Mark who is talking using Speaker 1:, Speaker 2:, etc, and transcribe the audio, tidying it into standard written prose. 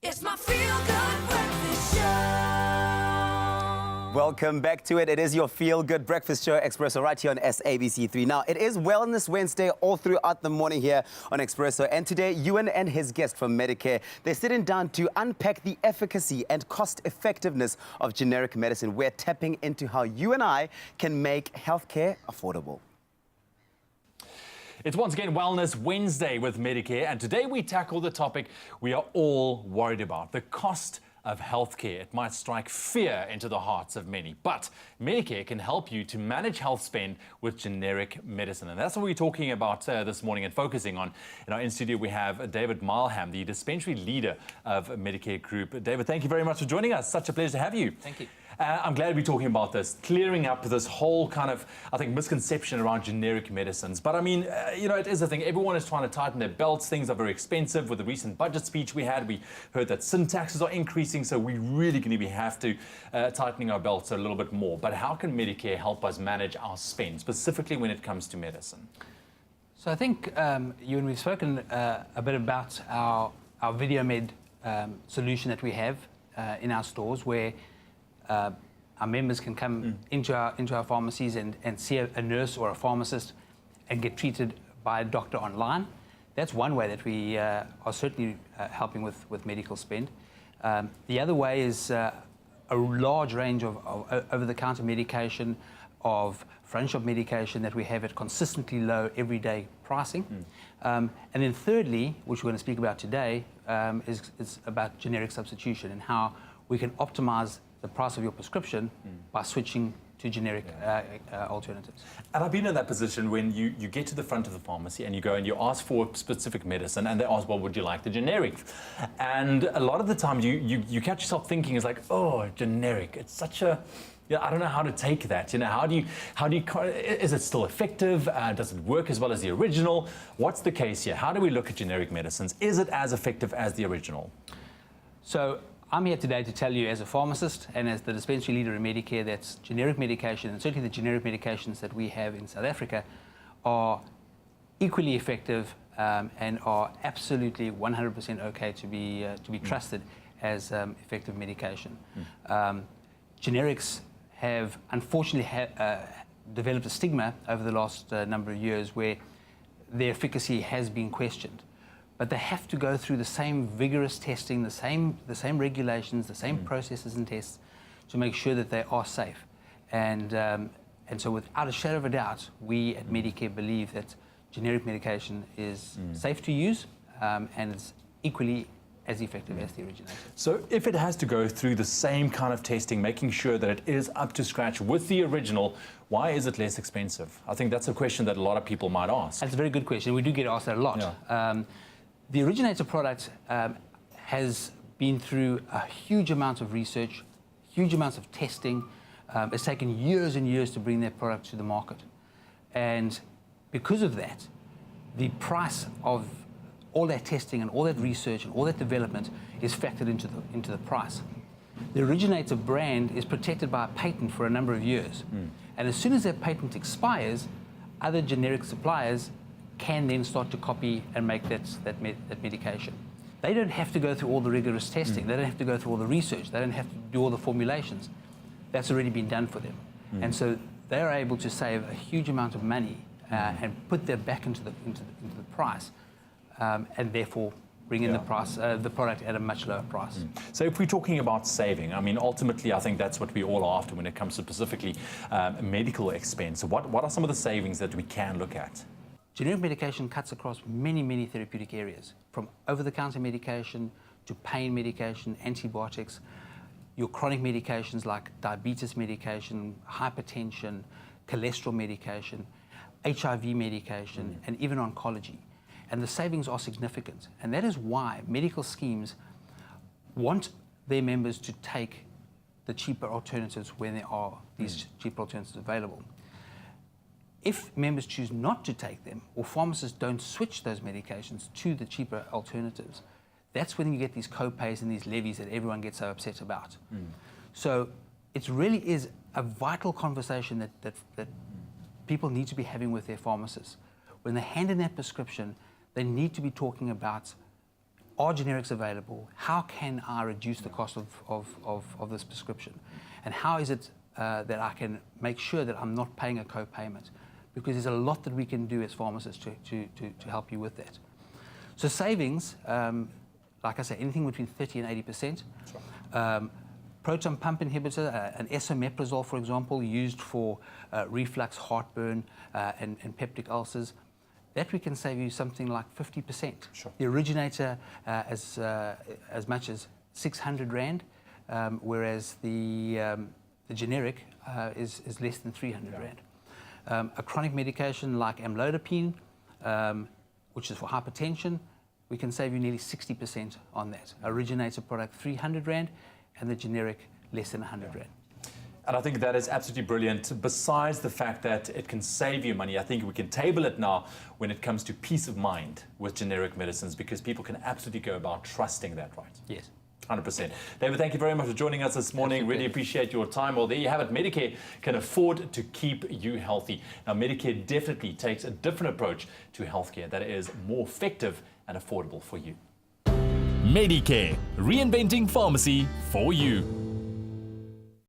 Speaker 1: It's my feel-good breakfast show.
Speaker 2: Welcome back to it. It is your feel-good breakfast show, Expresso, right here on SABC3. Now, it is Wellness Wednesday all throughout the morning here on Expresso. And today, Ewan and his guest from Medicare, they're sitting down to unpack the efficacy and cost-effectiveness of generic medicine. We're tapping into how you and I can make healthcare affordable.
Speaker 3: It's once again Wellness Wednesday with Medicare, and today we tackle the topic we are all worried about, the cost of healthcare. It might strike fear into the hearts of many, but Medicare can help you to manage health spend with generic medicine. And that's what we're talking about this morning and focusing on. In studio we have David Milham, the dispensary leader of Medicare Group. David, thank you very much for joining us. Such a pleasure to have you.
Speaker 4: Thank you.
Speaker 3: I'm glad to be talking about this, clearing up this whole kind of, I think, misconception around generic medicines. But I mean, it is a thing. Everyone is trying to tighten their belts. Things are very expensive. With the recent budget speech we had, we heard that sin taxes are increasing, so we really going to have to tightening our belts a little bit more. But how can Medicare help us manage our spend, specifically when it comes to medicine?
Speaker 4: So I think you and we've spoken a bit about our VideoMed solution that we have in our stores, where our members can come into our pharmacies and see a nurse or a pharmacist and get treated by a doctor online. That's one way that we are certainly helping with medical spend. The other way is a large range of over-the-counter medication, of front shop medication that we have at consistently low everyday pricing. And then thirdly, which we're going to speak about today, is about generic substitution and how we can optimize the price of your prescription by switching to generic alternatives.
Speaker 3: And I've been in that position when you get to the front of the pharmacy and you go and you ask for specific medicine and they ask, well, would you like the generic? And a lot of the time you catch yourself thinking, it's like, oh, generic. It's such a, I don't know how to take that. How do you, is it still effective? Does it work as well as the original? What's the case here? How do we look at generic medicines? Is it as effective as the original?
Speaker 4: So I'm here today to tell you, as a pharmacist and as the dispensary leader in Medicare, that generic medication, and certainly the generic medications that we have in South Africa, are equally effective and are absolutely 100% okay to be trusted as effective medication. Generics have unfortunately developed a stigma over the last number of years where their efficacy has been questioned. But they have to go through the same vigorous testing, the same regulations, the same processes and tests to make sure that they are safe. And so without a shadow of a doubt, we at Medicare believe that generic medication is safe to use and it's equally as effective as the originator.
Speaker 3: So if it has to go through the same kind of testing, making sure that it is up to scratch with the original, why is it less expensive? I think that's a question that a lot of people might ask.
Speaker 4: That's a very good question. We do get asked that a lot.
Speaker 3: Yeah.
Speaker 4: The originator product has been through a huge amount of research, huge amounts of testing. It's taken years and years to bring their product to the market. And because of that, the price of all that testing and all that research and all that development is factored into the price. The originator brand is protected by a patent for a number of years. And as soon as that patent expires, other generic suppliers can then start to copy and make that medication. They don't have to go through all the rigorous testing. They don't have to go through all the research. They don't have to do all the formulations. That's already been done for them. And so they're able to save a huge amount of money and put that back into the price, and therefore bring in the product at a much lower price.
Speaker 3: So if we're talking about saving, I mean, ultimately, I think that's what we all are after when it comes to specifically medical expense. What are some of the savings that we can look at?
Speaker 4: Generic medication cuts across many therapeutic areas, from over-the-counter medication to pain medication, antibiotics, your chronic medications like diabetes medication, hypertension, cholesterol medication, HIV medication, and even oncology. And the savings are significant. And that is why medical schemes want their members to take the cheaper alternatives when there are these cheaper alternatives available. If members choose not to take them, or pharmacists don't switch those medications to the cheaper alternatives, that's when you get these co-pays and these levies that everyone gets so upset about. So it really is a vital conversation that people need to be having with their pharmacists. When they hand in that prescription, they need to be talking about are generics available? How can I reduce the cost of this prescription? And how is it that I can make sure that I'm not paying a co-payment? Because there's a lot that we can do as pharmacists to help you with that. So savings, like I say, anything between 30 and 80%. Sure. Proton pump inhibitor, an esomeprazole, for example, used for reflux, heartburn, and peptic ulcers, that we can save you something like 50%.
Speaker 3: Sure.
Speaker 4: The originator as much as 600 Rand, whereas the generic is less than 300 Rand. A chronic medication like amlodipine, which is for hypertension, we can save you nearly 60% on that. Originator product 300 Rand, and the generic less than 100 Rand.
Speaker 3: And I think that is absolutely brilliant. Besides the fact that it can save you money, I think we can table it now when it comes to peace of mind with generic medicines, because people can absolutely go about trusting that, right?
Speaker 4: Yes.
Speaker 3: 100%. David, thank you very much for joining us this morning.
Speaker 4: Absolutely.
Speaker 3: Really appreciate your time. Well, there you have it. Medicare can afford to keep you healthy. Now, Medicare definitely takes a different approach to healthcare that is more effective and affordable for you.
Speaker 5: Medicare, reinventing pharmacy for you.